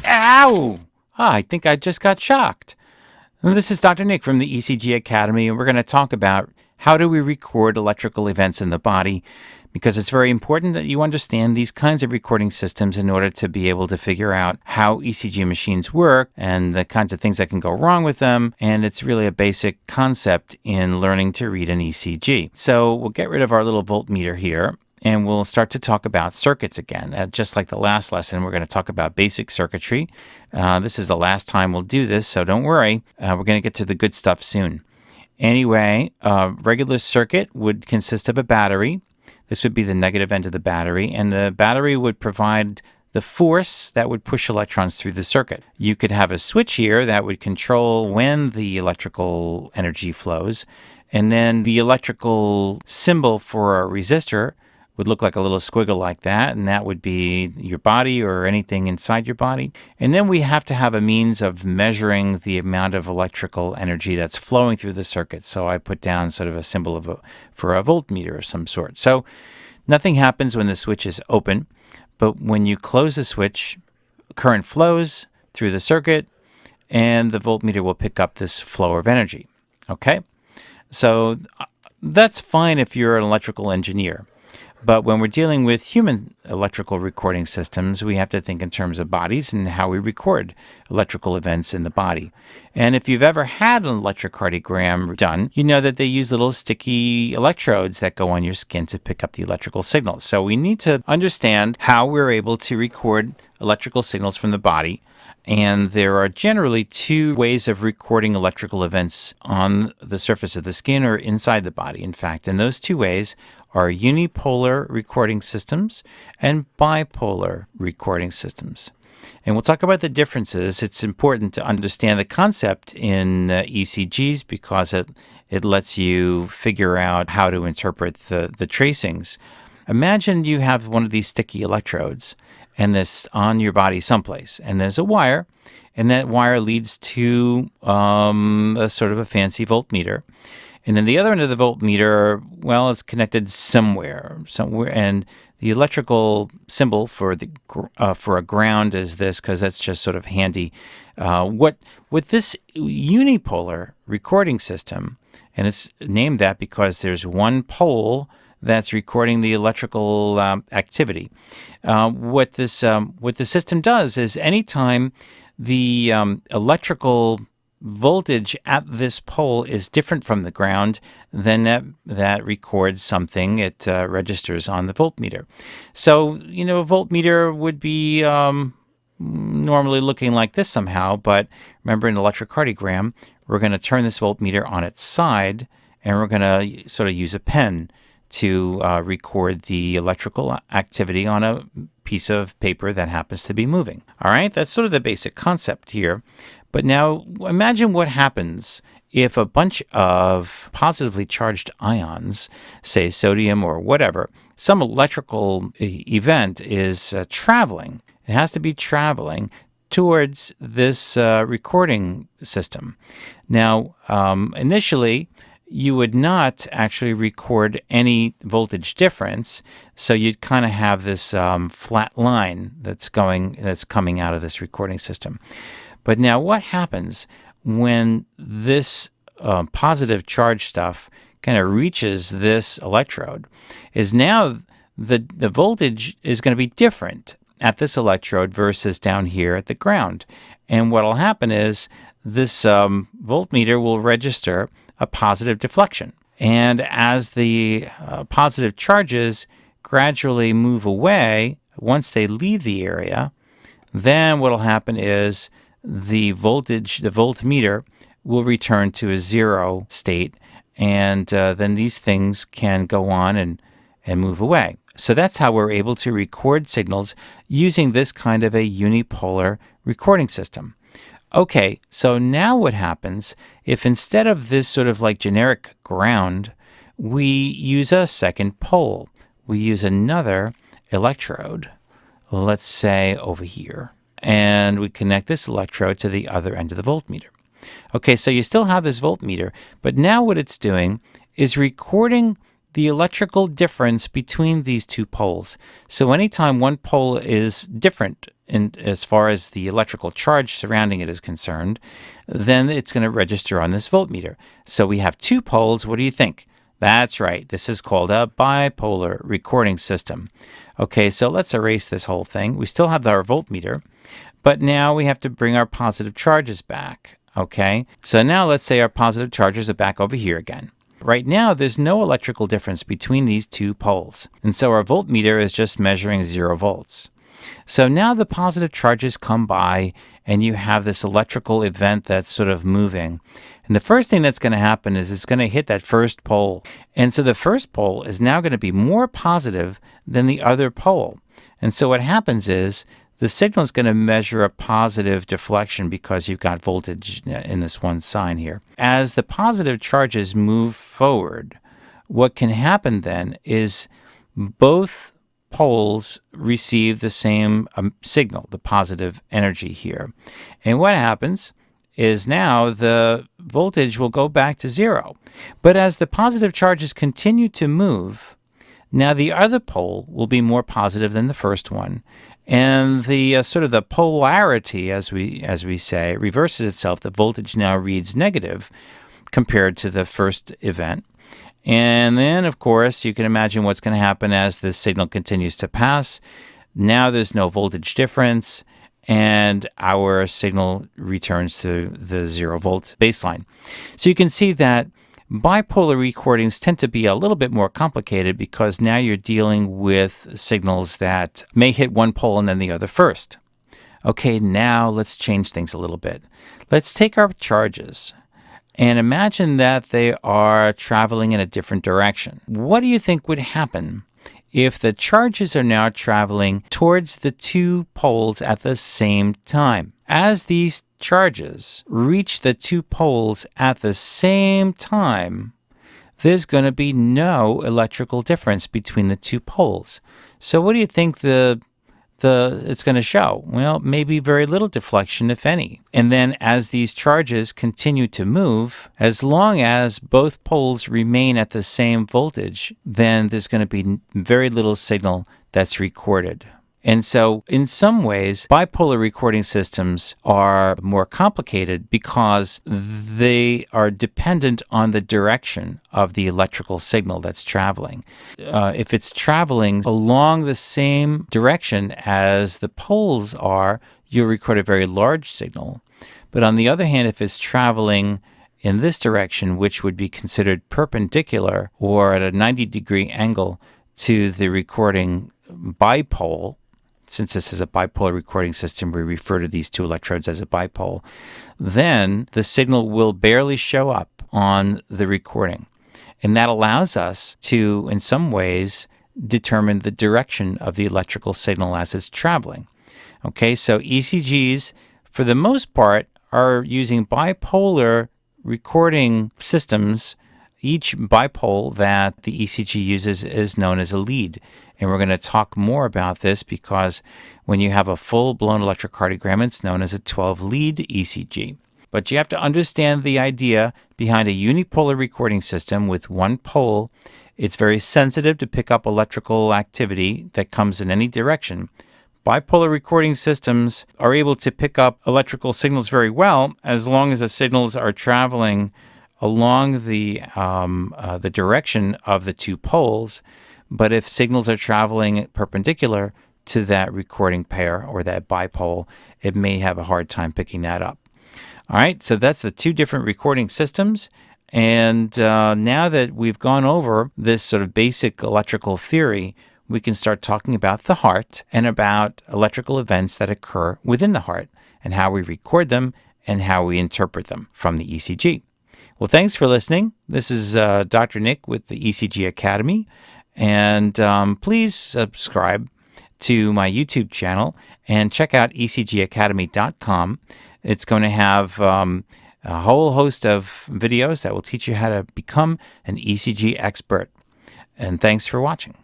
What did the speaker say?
Ow! I think I just got shocked. This is Dr. Nick from the ECG Academy, and we're going to talk about how do we record electrical events in the body, because it's very important that you understand these kinds of recording systems in order to be able to figure out how ECG machines work and the kinds of things that can go wrong with them. And it's really a basic concept in learning to read an ECG. So we'll get rid of our little voltmeter here. And we'll start to talk about circuits again. Just like the last lesson, we're going to talk about basic circuitry. This is the last time we'll do this, so don't worry. We're going to get to the good stuff soon. Anyway, a regular circuit would consist of a battery. This would be the negative end of the battery, and the battery would provide the force that would push electrons through the circuit. You could have a switch here that would control when the electrical energy flows, and then the electrical symbol for a resistor would look like a little squiggle like that, and that would be your body or anything inside your body. And then we have to have a means of measuring the amount of electrical energy that's flowing through the circuit. So I put down sort of a symbol for a voltmeter of some sort. So nothing happens when the switch is open, but when you close the switch, current flows through the circuit, and the voltmeter will pick up this flow of energy. Okay? So that's fine if you're an electrical engineer. But when we're dealing with human electrical recording systems, we have to think in terms of bodies and how we record electrical events in the body. And if you've ever had an electrocardiogram done, you know that they use little sticky electrodes that go on your skin to pick up the electrical signals. So we need to understand how we're able to record electrical signals from the body. And there are generally two ways of recording electrical events on the surface of the skin or inside the body, in fact. And those two ways are unipolar recording systems and bipolar recording systems. And we'll talk about the differences. It's important to understand the concept in ECGs because it lets you figure out how to interpret the tracings. Imagine you have one of these sticky electrodes and this on your body someplace, and there's a wire, and that wire leads to a sort of a fancy voltmeter. And then the other end of the voltmeter, well, it's connected somewhere, and the electrical symbol for a ground is this, because that's just sort of handy. What with this unipolar recording system, and it's named that because there's one pole that's recording the electrical activity. What the system does is anytime the electrical voltage at this pole is different from the ground, then that records something. It registers on the voltmeter. So, a voltmeter would be normally looking like this somehow, but remember in electrocardiogram, we're going to turn this voltmeter on its side, and we're going to sort of use a pen to record the electrical activity on a piece of paper that happens to be moving. All right, that's sort of the basic concept here. But now imagine what happens if a bunch of positively charged ions, say sodium or whatever, some electrical event is traveling. It has to be traveling towards this recording system. Now, initially, you would not actually record any voltage difference, so you'd kind of have this flat line that's coming out of this recording system. But now what happens when this positive charge stuff kind of reaches this electrode is now the voltage is going to be different at this electrode versus down here at the ground. And what will happen is this voltmeter will register a positive deflection. And as the positive charges gradually move away, once they leave the area, then what will happen is the voltmeter will return to a zero state, and then these things can go on and move away. So that's how we're able to record signals using this kind of a unipolar recording system. Okay, so now what happens if instead of this sort of like generic ground, we use a second pole? We use another electrode, let's say over here, and we connect this electrode to the other end of the voltmeter. Okay, so you still have this voltmeter, but now what it's doing is recording the electrical difference between these two poles. So anytime one pole is different as far as the electrical charge surrounding it is concerned, then it's going to register on this voltmeter. So we have two poles. What do you think? That's right. This is called a bipolar recording system. Okay, so let's erase this whole thing. We still have our voltmeter, but now we have to bring our positive charges back. Okay, so now let's say our positive charges are back over here again. Right now, there's no electrical difference between these two poles, and so our voltmeter is just measuring 0 volts. So now the positive charges come by, and you have this electrical event that's sort of moving. And the first thing that's going to happen is it's going to hit that first pole. And so the first pole is now going to be more positive than the other pole. And so what happens is the signal is going to measure a positive deflection because you've got voltage in this one sign here. As the positive charges move forward, what can happen then is both poles receive the same signal, the positive energy here. And what happens is now the voltage will go back to 0. But as the positive charges continue to move, now the other pole will be more positive than the first one. And the sort of the polarity, as we say, reverses itself. The voltage now reads negative compared to the first event. And then, of course, you can imagine what's going to happen as this signal continues to pass. Now there's no voltage difference, and our signal returns to the 0 volt baseline. So you can see that bipolar recordings tend to be a little bit more complicated because now you're dealing with signals that may hit one pole and then the other first. Okay, now let's change things a little bit. Let's take our charges and imagine that they are traveling in a different direction. What do you think would happen if the charges are now traveling towards the two poles at the same time? As these charges reach the two poles at the same time, there's going to be no electrical difference between the two poles. So what do you think it's going to show? Well, maybe very little deflection, if any. And then as these charges continue to move, as long as both poles remain at the same voltage, then there's going to be very little signal that's recorded. And so in some ways, bipolar recording systems are more complicated because they are dependent on the direction of the electrical signal that's traveling. If it's traveling along the same direction as the poles are, you'll record a very large signal. But on the other hand, if it's traveling in this direction, which would be considered perpendicular or at a 90-degree angle to the recording bipole, since this is a bipolar recording system, we refer to these two electrodes as a bipole, then the signal will barely show up on the recording. And that allows us to, in some ways, determine the direction of the electrical signal as it's traveling. Okay, so ECGs, for the most part, are using bipolar recording systems. Each bipole that the ECG uses is known as a lead. And we're going to talk more about this because when you have a full-blown electrocardiogram, it's known as a 12-lead ECG. But you have to understand the idea behind a unipolar recording system with one pole. It's very sensitive to pick up electrical activity that comes in any direction. Bipolar recording systems are able to pick up electrical signals very well as long as the signals are traveling along the direction of the two poles. But if signals are traveling perpendicular to that recording pair or that bipole, it may have a hard time picking that up. All right, so that's the two different recording systems. And now that we've gone over this sort of basic electrical theory, we can start talking about the heart and about electrical events that occur within the heart and how we record them and how we interpret them from the ECG. Well, thanks for listening. This is Dr. Nick with the ECG Academy. And please subscribe to my YouTube channel and check out ecgacademy.com. It's going to have a whole host of videos that will teach you how to become an ECG expert. And thanks for watching.